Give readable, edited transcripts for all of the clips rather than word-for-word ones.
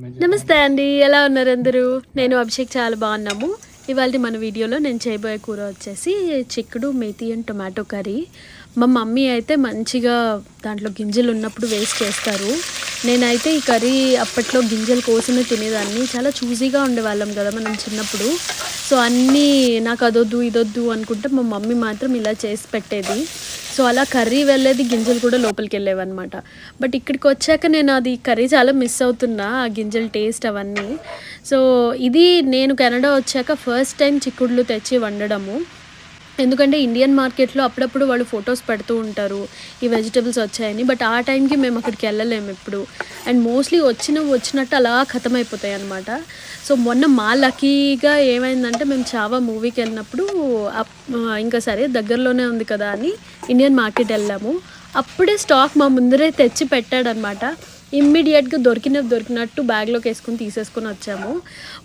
నమస్తే అండి, ఎలా ఉన్నారు అందరూ? నేను అభిషేక్ చాలా బాగున్నాము. ఇవాళ మన వీడియోలో నేను చేయబోయే కూర వచ్చేసి చిక్కుడు మేతి అండ్ టొమాటో కర్రీ. మా మమ్మీ అయితే మంచిగా దాంట్లో గింజలు ఉన్నప్పుడు వేస్ట్ చేస్తారు. నేనైతే ఈ కర్రీ అప్పట్లో గింజలు కోసమే తినేదాన్ని. చాలా చూజీగా ఉండేవాళ్ళం కదా మనం చిన్నప్పుడు. సో అన్నీ నాకు అదొద్దు ఇదొద్దు అనుకుంటే మా మమ్మీ మాత్రం ఇలా చేసి పెట్టేది. సో అలా కర్రీ వెళ్ళేది, గింజలు కూడా లోపలికి వెళ్ళేవన్నమాట. బట్ ఇక్కడికి వచ్చాక నేను అది కర్రీ చాలా మిస్ అవుతున్నా, ఆ గింజల టేస్ట్ అవన్నీ. సో ఇది నేను కెనడా వచ్చాక ఫస్ట్ టైం చిక్కుడులు తెచ్చి వండడము. ఎందుకంటే ఇండియన్ మార్కెట్లో అప్పుడప్పుడు వాళ్ళు ఫొటోస్ పెడుతూ ఉంటారు ఈ వెజిటబుల్స్ వచ్చాయని. బట్ ఆ టైంకి మేము అక్కడికి వెళ్ళలేము ఎప్పుడు. అండ్ మోస్ట్లీ వచ్చినట్టు అలా ఖతమైపోతాయి అనమాట. సో మొన్న మా లక్కీగా ఏమైందంటే మేము చావా మూవీకి వెళ్ళినప్పుడు ఇంకా సరే దగ్గరలోనే ఉంది కదా అని ఇండియన్ మార్కెట్ వెళ్ళాము. అప్పుడే స్టాక్ మా ముందరే తెచ్చి పెట్టాడనమాట. ఇమ్మీడియట్గా దొరికినట్టు బ్యాగ్లోకి వేసుకుని తీసేసుకొని వచ్చాము.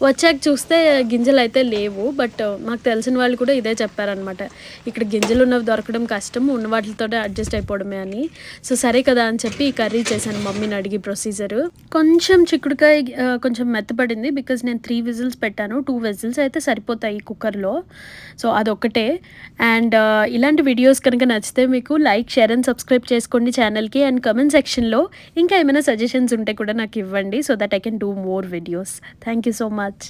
వచ్చాక చూస్తే గింజలు అయితే లేవు. బట్ మాకు తెలిసిన వాళ్ళు కూడా ఇదే చెప్పారనమాట, ఇక్కడ గింజలు ఉన్నవి దొరకడం కష్టం, ఉన్న వాటితో అడ్జస్ట్ అయిపోవడమే అని. సో సరే కదా అని చెప్పి ఈ కర్రీ చేశాను మమ్మీని అడిగి. ప్రొసీజర్ కొంచెం చిక్కుడుకాయ కొంచెం మెత్తపడింది, బికాజ్ నేను 3 విజిల్స్ పెట్టాను. 2 విజిల్స్ అయితే సరిపోతాయి కుక్కర్లో. సో అదొక్కటే. అండ్ ఇలాంటి వీడియోస్ కనుక నచ్చితే మీకు లైక్, షేర్ అండ్ సబ్స్క్రైబ్ చేసుకోండి ఛానల్కి. అండ్ కమెంట్ సెక్షన్లో ఇంకా ఏమైనా సజెషన్స్ ఉంటే కూడా నాకు ఇవ్వండి, so that I can do more videos. Thank you so much.